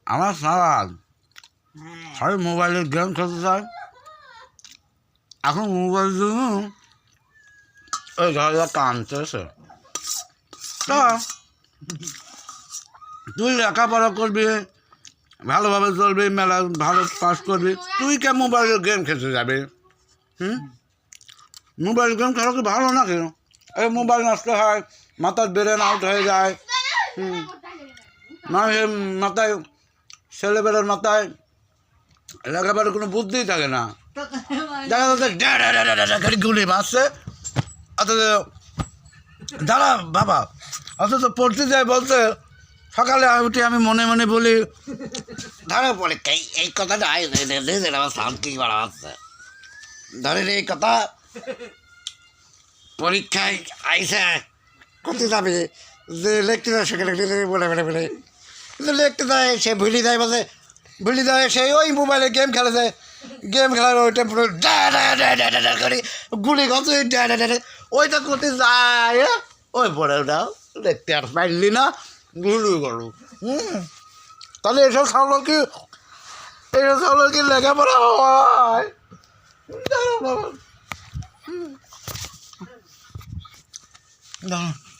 আমার সারাল খালি মোবাইলে গেম খেলতে চায় এখন মোবাইল জন্য ওই ঘরে কানতেছে তা তুই লেখাপড়া করবি ভালোভাবে চলবি মেলা ভালো পাস করবি তুই কে মোবাইলে গেম খেলতে যাবে মোবাইল গেম খেলা কি ভালো না কেন এই মোবাইল নষ্ট হয় মাথার ব্রেন আউট হয়ে যায় না মাথায় ছেলেবেলার মাথায় লেখাপড়ার কোনো বুদ্ধিই থাকে না দেখা যাচ্ছে গুলি বাঁচছে অথচ দাঁড়া বাবা অথচ পড়তে যায় বলতে সকালে উঠে আমি মনে মনে বলি ধরে বলে এই কথাটা আমার সাউন্ড কি বাড়াচ্ছে ধরেন এই কথা পরীক্ষায় আইসে করতে যাবে যে লিখতে যায় সেখানে বলে বলে বলে কিন্তু লিখতে যায় সে ভুলি যায় বলছে ভুলি যায় সেই ওই মোবাইলে গেম খেলেছে গেম খেলার ওইটা পুরো করে গুলি গত ওইটা করতে যায় ওই পরে ওটাও দেখতে আর পারলি না গুলি করু তাহলে এসব সামলো কি লেখাপড়া হয় দাঁড়া